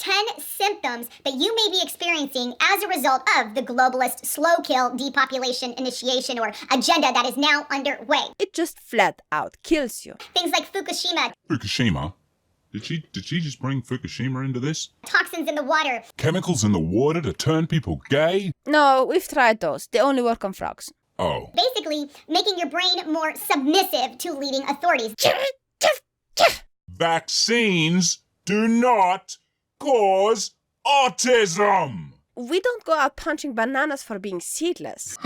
10 symptoms that you may be experiencing as a result of the globalist slow kill depopulation initiation or agenda that is now underway. It just flat out kills you. Things like Fukushima. Fukushima? Did she just bring Fukushima into this? Toxins in the water. Chemicals in the water to turn people gay? No, we've tried those. They only work on frogs. Oh. Basically, making your brain more submissive to leading authorities. Vaccines do not cause autism! We don't go out punching bananas for being seedless.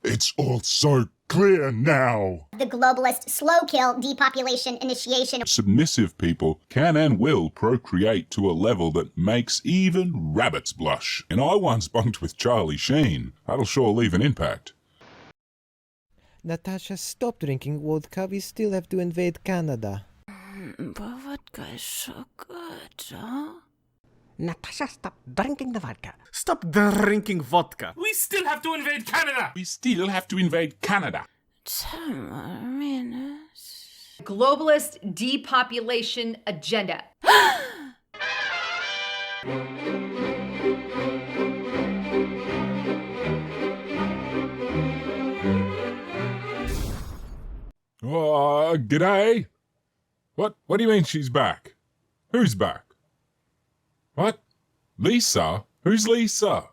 It's all so clear now. The globalist slow kill depopulation initiation. Submissive people can and will procreate to a level that makes even rabbits blush. And I once bunked with Charlie Sheen. That'll sure leave an impact. Natasha, stop drinking vodka. We still have to invade Canada. But vodka is so good, huh? Natasha, stop drinking the vodka. Stop drinking vodka. We still have to invade Canada! We still have to invade Canada. 10 more minutes. Globalist depopulation agenda. G'day? What do you mean she's back? Who's back? What? Lisa? Who's Lisa?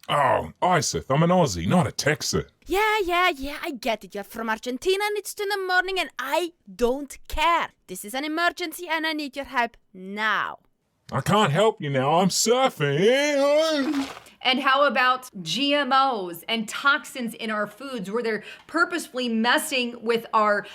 Oh, Iseth, I'm an Aussie, not a Texan. Yeah, I get it. You're from Argentina and it's 2 in the morning and I don't care. This is an emergency and I need your help now. I can't help you now, I'm surfing. And how about GMOs and toxins in our foods where they're purposefully messing with our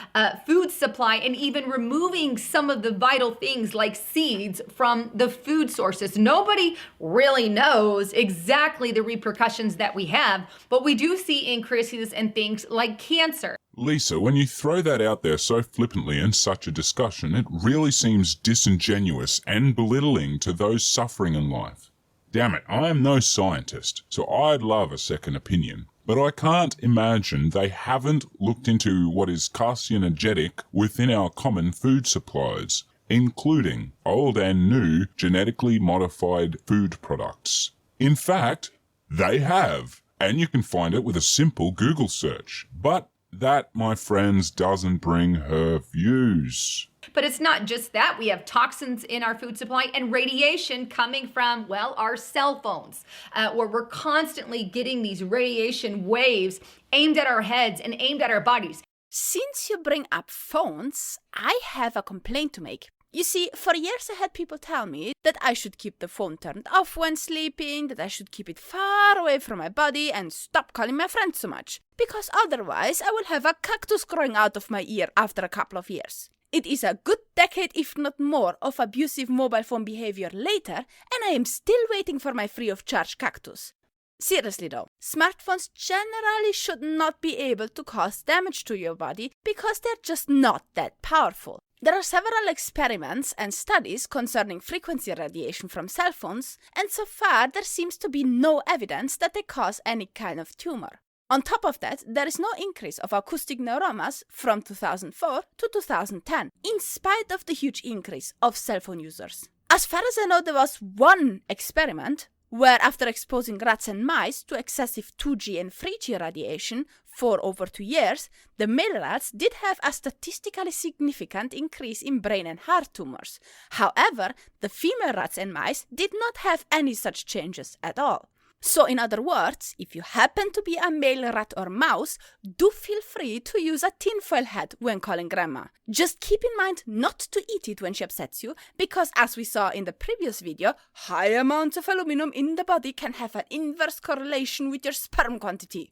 food supply and even removing some of the vital things like seeds from the food sources. Nobody really knows exactly the repercussions that we have, but we do see increases in things like cancer. Lisa, when you throw that out there so flippantly in such a discussion, it really seems disingenuous and belittling to those suffering in life. Damn it, I am no scientist, so I'd love a second opinion. But I can't imagine they haven't looked into what is carcinogenic within our common food supplies, including old and new genetically modified food products. In fact, they have, and you can find it with a simple Google search. But that, my friends, doesn't bring her views. But it's not just that. We have toxins in our food supply and radiation coming from, well, our cell phones, where we're constantly getting these radiation waves aimed at our heads and aimed at our bodies. Since you bring up phones, I have a complaint to make. You see, for years I had people tell me that I should keep the phone turned off when sleeping, that I should keep it far away from my body and stop calling my friends so much, because otherwise I will have a cactus growing out of my ear after a couple of years. It is a good decade, if not more, of abusive mobile phone behavior later, and I am still waiting for my free of charge cactus. Seriously though, smartphones generally should not be able to cause damage to your body because they're just not that powerful. There are several experiments and studies concerning frequency radiation from cell phones, and so far there seems to be no evidence that they cause any kind of tumor. On top of that, there is no increase of acoustic neuromas from 2004 to 2010, in spite of the huge increase of cell phone users. As far as I know, there was one experiment where after exposing rats and mice to excessive 2G and 3G radiation for over 2 years, the male rats did have a statistically significant increase in brain and heart tumors. However, the female rats and mice did not have any such changes at all. So in other words, if you happen to be a male rat or mouse, do feel free to use a tinfoil hat when calling grandma. Just keep in mind not to eat it when she upsets you, because as we saw in the previous video, high amounts of aluminum in the body can have an inverse correlation with your sperm quantity.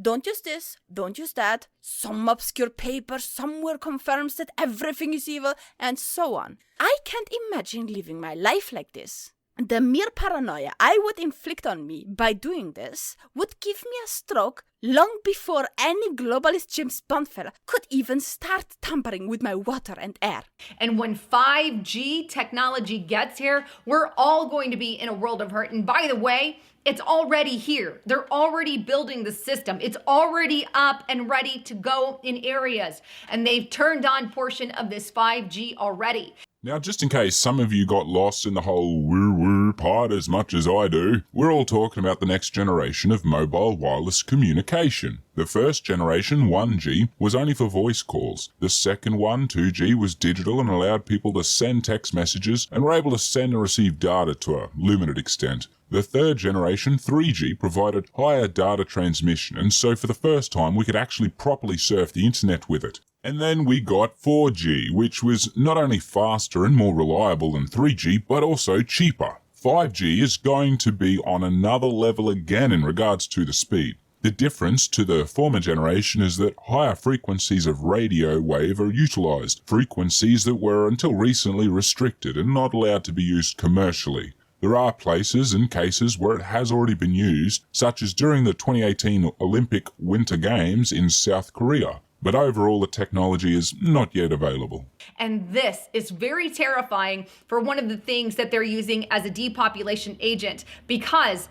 Don't use this, don't use that, some obscure paper somewhere confirms that everything is evil, and so on. I can't imagine living my life like this. The mere paranoia I would inflict on me by doing this would give me a stroke long before any globalist James Bond fella could even start tampering with my water and air. And when 5G technology gets here, we're all going to be in a world of hurt. And by the way, it's already here. They're already building the system. It's already up and ready to go in areas. And they've turned on portion of this 5G already. Now, just in case some of you got lost in the whole woo-woo part as much as I do, we're all talking about the next generation of mobile wireless communication. The first generation, 1G, was only for voice calls. The second one, 2G, was digital and allowed people to send text messages and were able to send and receive data to a limited extent. The third generation, 3G, provided higher data transmission, and so for the first time we could actually properly surf the internet with it. And then we got 4G, which was not only faster and more reliable than 3G, but also cheaper. 5G is going to be on another level again in regards to the speed. The difference to the former generation is that higher frequencies of radio wave are utilized, frequencies that were until recently restricted and not allowed to be used commercially. There are places and cases where it has already been used, such as during the 2018 Olympic Winter Games in South Korea. But overall, the technology is not yet available. And this is very terrifying for one of the things that they're using as a depopulation agent, because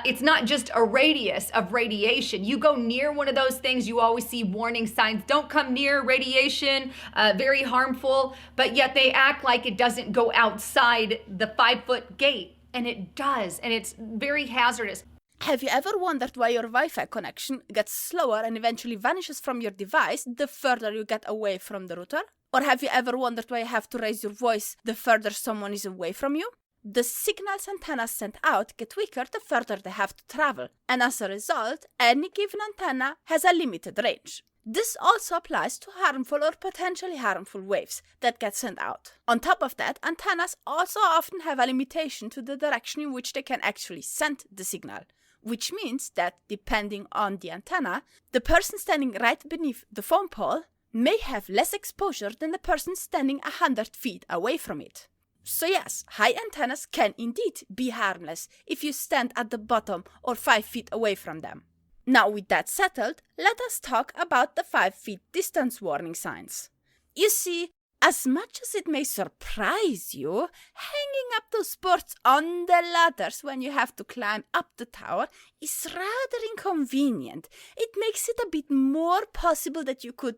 it's not just a radius of radiation. You go near one of those things, you always see warning signs. Don't come near radiation, very harmful. But yet they act like it doesn't go outside the 5-foot gate. And it does. And it's very hazardous. Have you ever wondered why your Wi-Fi connection gets slower and eventually vanishes from your device the further you get away from the router? Or have you ever wondered why you have to raise your voice the further someone is away from you? The signals antennas send out get weaker the further they have to travel, and as a result, any given antenna has a limited range. This also applies to harmful or potentially harmful waves that get sent out. On top of that, antennas also often have a limitation to the direction in which they can actually send the signal, which means that, depending on the antenna, the person standing right beneath the phone pole may have less exposure than the person standing 100 feet away from it. So yes, high antennas can indeed be harmless if you stand at the bottom or 5 feet away from them. Now, with that settled, let us talk about the 5 feet distance warning signs. You see, as much as it may surprise you, hanging up those boards on the ladders when you have to climb up the tower is rather inconvenient. It makes it a bit more possible that you could,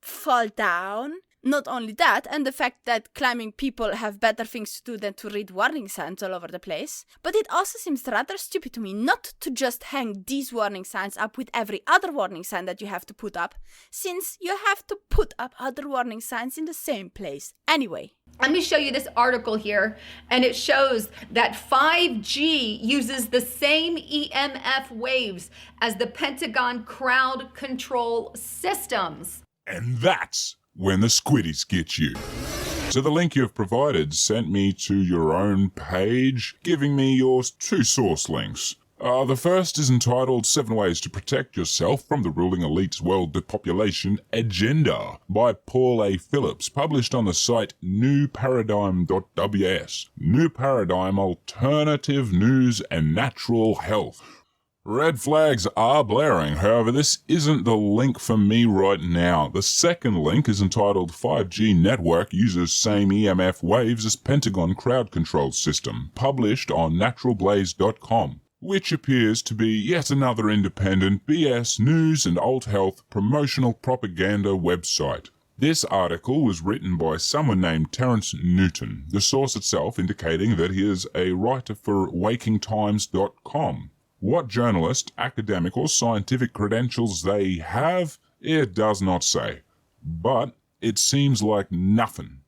fall down. Not only that, and the fact that climbing people have better things to do than to read warning signs all over the place, but it also seems rather stupid to me not to just hang these warning signs up with every other warning sign that you have to put up, since you have to put up other warning signs in the same place anyway. Let me show you this article here, and it shows that 5G uses the same EMF waves as the Pentagon crowd control systems. And that's when the squiddies get you. So the link you've provided sent me to your own page, giving me your 2 source links. The first is entitled 7 Ways to Protect Yourself from the Ruling Elite's World Depopulation Agenda by Paul A. Phillips, published on the site newparadigm.ws. New Paradigm Alternative News and Natural Health. Red flags are blaring, however this isn't the link for me right now. The second link is entitled 5G Network Uses Same EMF Waves as Pentagon Crowd Control System, published on naturalblaze.com, which appears to be yet another independent BS news and alt health promotional propaganda website. This article was written by someone named Terence Newton, the source itself indicating that he is a writer for wakingtimes.com. What journalist, academic or scientific credentials they have, it does not say. But it seems like nothing.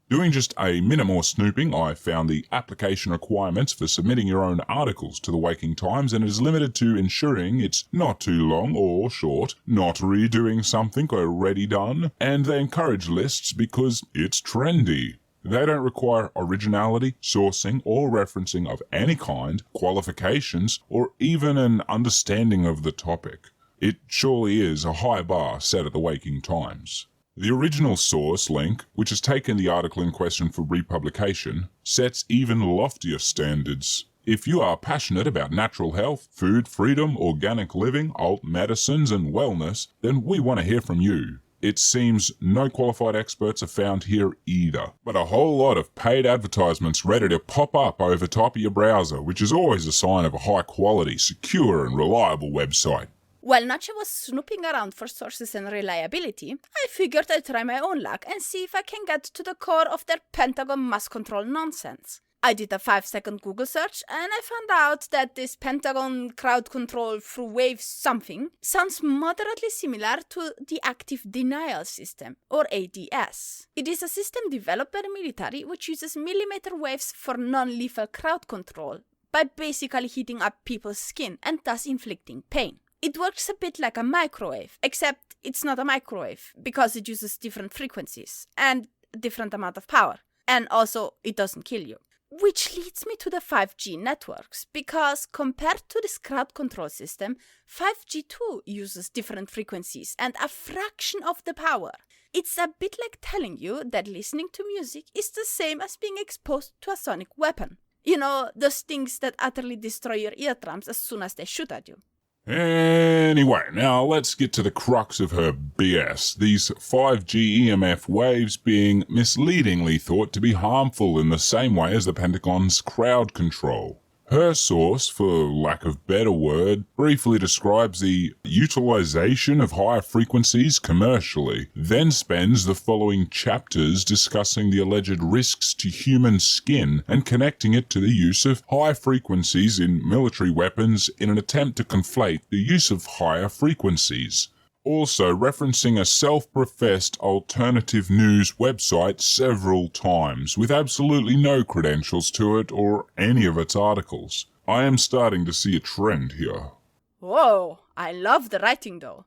Doing just a minimal snooping, I found the application requirements for submitting your own articles to the Waking Times, and it is limited to ensuring it's not too long or short, not redoing something already done, and they encourage lists because it's trendy. They don't require originality, sourcing, or referencing of any kind, qualifications, or even an understanding of the topic. It surely is a high bar set at the Waking Times. The original source link, which has taken the article in question for republication, sets even loftier standards. If you are passionate about natural health, food freedom, organic living, alt medicines, and wellness, then we want to hear from you. It seems no qualified experts are found here either, but a whole lot of paid advertisements ready to pop up over top of your browser, which is always a sign of a high quality, secure and reliable website. While Nacho was snooping around for sources and reliability, I figured I'd try my own luck and see if I can get to the core of their Pentagon mass control nonsense. I did a 5-second Google search and I found out that this Pentagon crowd control through waves something sounds moderately similar to the Active Denial System, or ADS. It is a system developed by the military which uses millimeter waves for non-lethal crowd control by basically heating up people's skin and thus inflicting pain. It works a bit like a microwave, except it's not a microwave because it uses different frequencies and a different amount of power. And also, it doesn't kill you. Which leads me to the 5G networks, because compared to this crowd control system, 5G too uses different frequencies and a fraction of the power. It's a bit like telling you that listening to music is the same as being exposed to a sonic weapon. You know, those things that utterly destroy your eardrums as soon as they shoot at you. Anyway, now let's get to the crux of her BS. These 5G EMF waves being misleadingly thought to be harmful in the same way as the Pentagon's crowd control. Her source, for lack of better word, briefly describes the utilization of higher frequencies commercially, then spends the following chapters discussing the alleged risks to human skin and connecting it to the use of high frequencies in military weapons in an attempt to conflate the use of higher frequencies. Also referencing a self-professed alternative news website several times, with absolutely no credentials to it or any of its articles. I am starting to see a trend here. Whoa, I love the writing though.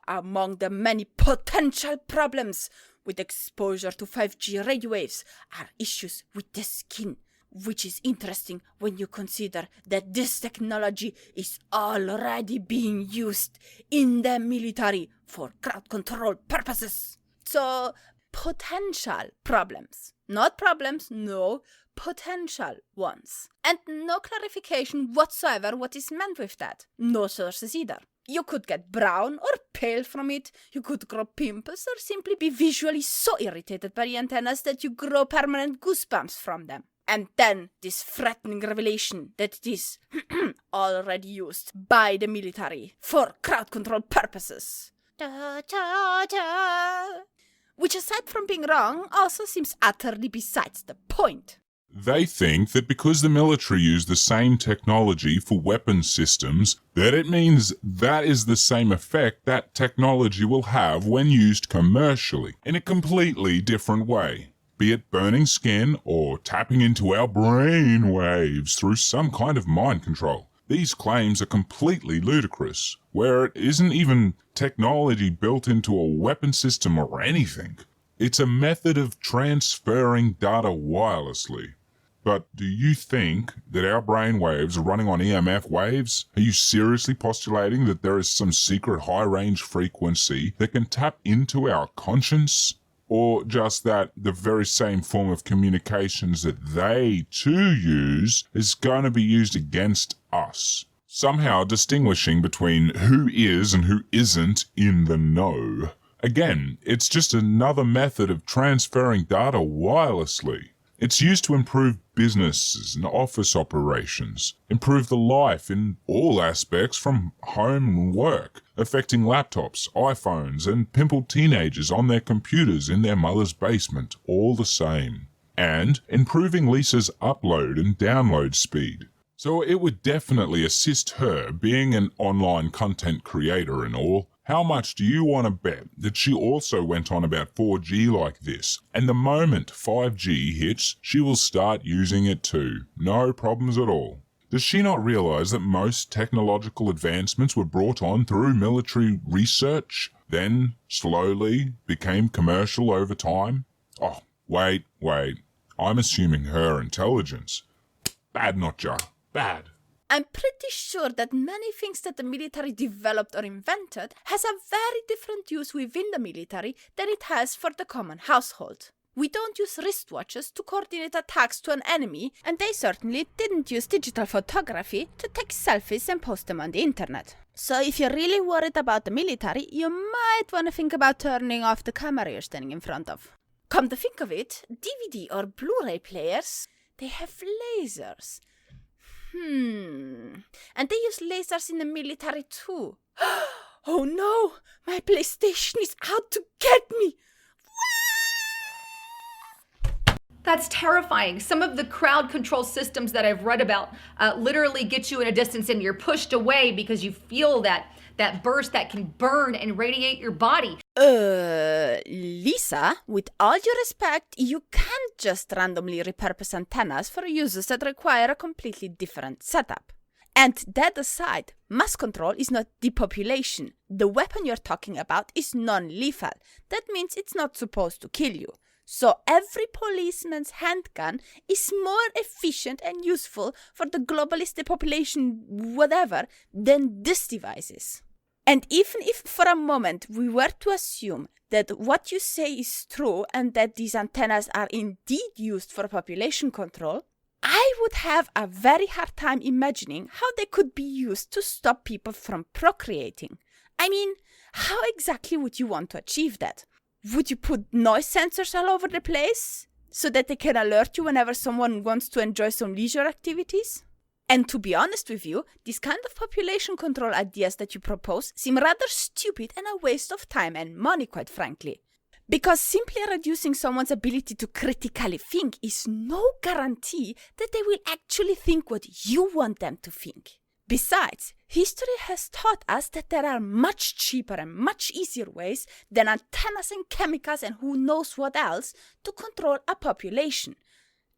Among the many potential problems with exposure to 5G radio waves are issues with the skin, which is interesting when you consider that this technology is already being used in the military for crowd control purposes. So, potential problems. Not problems, no, potential ones. And no clarification whatsoever what is meant with that. No sources either. You could get brown or pale from it, you could grow pimples or simply be visually so irritated by the antennas that you grow permanent goosebumps from them. And then this threatening revelation that it is already used by the military for crowd control purposes. Da, da, da. Which, aside from being wrong, also seems utterly besides the point. They think that because the military use the same technology for weapon systems, that it means that is the same effect that technology will have when used commercially, in a completely different way. Be it burning skin or tapping into our brain waves through some kind of mind control. These claims are completely ludicrous, where it isn't even technology built into a weapon system or anything. It's a method of transferring data wirelessly. But do you think that our brain waves are running on EMF waves? Are you seriously postulating that there is some secret high-range frequency that can tap into our conscience? Or just that the very same form of communications that they too use is going to be used against us, somehow distinguishing between who is and who isn't in the know. Again, it's just another method of transferring data wirelessly. It's used to improve businesses and office operations, improve the life in all aspects from home and work, affecting laptops, iPhones, and pimpled teenagers on their computers in their mother's basement, all the same. And improving Lisa's upload and download speed. So it would definitely assist her being an online content creator and all. How much do you want to bet that she also went on about 4G like this, and the moment 5G hits, she will start using it too? No problems at all. Does she not realize that most technological advancements were brought on through military research, then slowly became commercial over time? Oh, wait. I'm assuming her intelligence. Bad notcha. Bad. I'm pretty sure that many things that the military developed or invented has a very different use within the military than it has for the common household. We don't use wristwatches to coordinate attacks to an enemy, and they certainly didn't use digital photography to take selfies and post them on the internet. So if you're really worried about the military, you might want to think about turning off the camera you're standing in front of. Come to think of it, DVD or Blu-ray players, they have lasers. And they use lasers in the military too. Oh no, my PlayStation is out to get me. That's terrifying. Some of the crowd control systems that I've read about literally get you in a distance and you're pushed away because you feel that burst that can burn and radiate your body. Lisa, with all due respect, you can't just randomly repurpose antennas for uses that require a completely different setup. And that aside, mass control is not depopulation. The weapon you're talking about is non-lethal. That means it's not supposed to kill you. So every policeman's handgun is more efficient and useful for the globalist depopulation whatever than this device is. And even if for a moment we were to assume that what you say is true and that these antennas are indeed used for population control, I would have a very hard time imagining how they could be used to stop people from procreating. I mean, how exactly would you want to achieve that? Would you put noise sensors all over the place so that they can alert you whenever someone wants to enjoy some leisure activities? And to be honest with you, these kind of population control ideas that you propose seem rather stupid and a waste of time and money, quite frankly. Because simply reducing someone's ability to critically think is no guarantee that they will actually think what you want them to think. Besides, history has taught us that there are much cheaper and much easier ways than antennas and chemicals and who knows what else to control a population.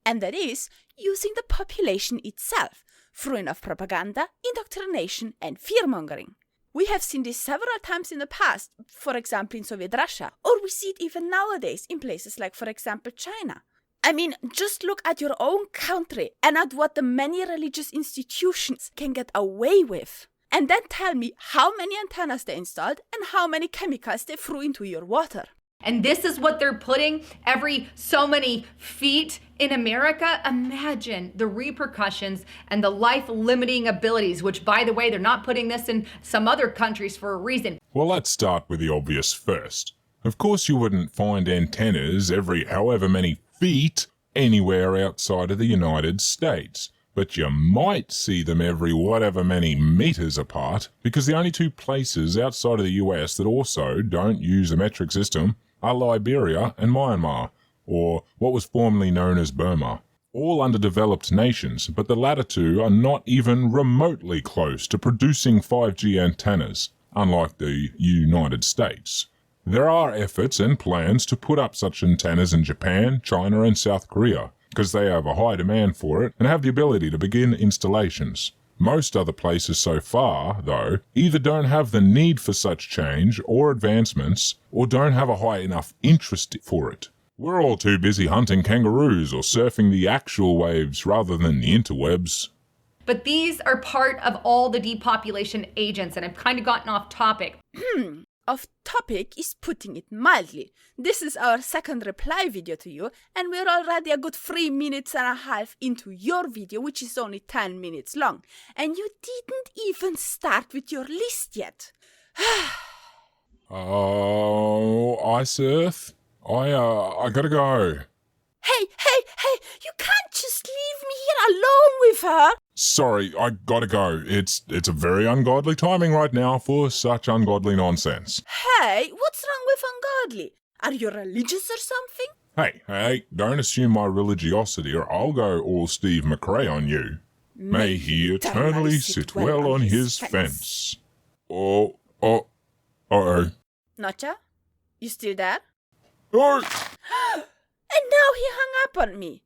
And that is using the population itself, through enough propaganda, indoctrination, and fear-mongering. We have seen this several times in the past, for example in Soviet Russia, or we see it even nowadays in places like, for example, China. I mean, just look at your own country and at what the many religious institutions can get away with. And then tell me how many antennas they installed and how many chemicals they threw into your water. And this is what they're putting every so many feet in America. Imagine the repercussions and the life-limiting abilities, which, by the way, they're not putting this in some other countries for a reason. Well, let's start with the obvious first. Of course you wouldn't find antennas every however many feet anywhere outside of the United States, but you might see them every whatever many meters apart, because the only two places outside of the US that also don't use a metric system are Liberia and Myanmar, or what was formerly known as Burma. All underdeveloped nations, but the latter two are not even remotely close to producing 5G antennas, unlike the United States. There are efforts and plans to put up such antennas in Japan, China, and South Korea, because they have a high demand for it and have the ability to begin installations. Most other places so far, though, either don't have the need for such change or advancements, or don't have a high enough interest for it. We're all too busy hunting kangaroos or surfing the actual waves rather than the interwebs. But these are part of all the depopulation agents, and I've kind of gotten off topic. Off topic is putting it mildly. This is our second reply video to you, and we're already a good 3.5 minutes into your video, which is only 10 minutes long. And you didn't even start with your list yet. Oh, Ice I gotta go. Hey, you can't just leave me here alone with her. Sorry, I gotta go. It's a very ungodly timing right now for such ungodly nonsense. Hey, what's wrong with ungodly? Are you religious or something? Hey, don't assume my religiosity or I'll go all Steve McRae on you. May he eternally sit well on his fence. Uh-oh. Notcha? You still there? Oh! And now he hung up on me.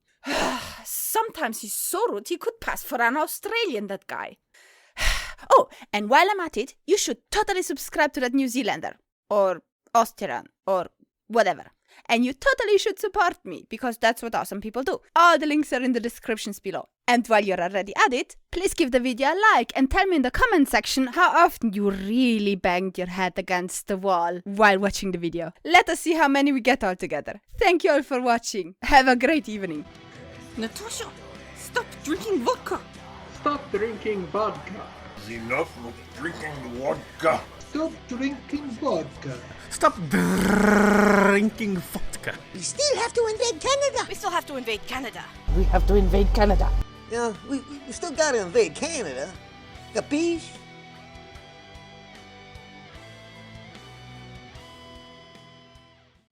Sometimes he's so rude he could pass for an Australian, that guy. Oh, and while I'm at it, you should totally subscribe to that New Zealander. Or Austrian. Or whatever. And you totally should support me, because that's what awesome people do. All the links are in the descriptions below. And while you're already at it, please give the video a like and tell me in the comment section how often you really banged your head against the wall while watching the video. Let us see how many we get all together. Thank you all for watching. Have a great evening. Natasha, stop drinking vodka. Stop drinking vodka. Enough of drinking vodka. Stop drinking vodka. Stop drinking vodka. We still have to invade Canada. We still have to invade Canada. We have to invade Canada. You know, we still gotta invade Canada. Capiche?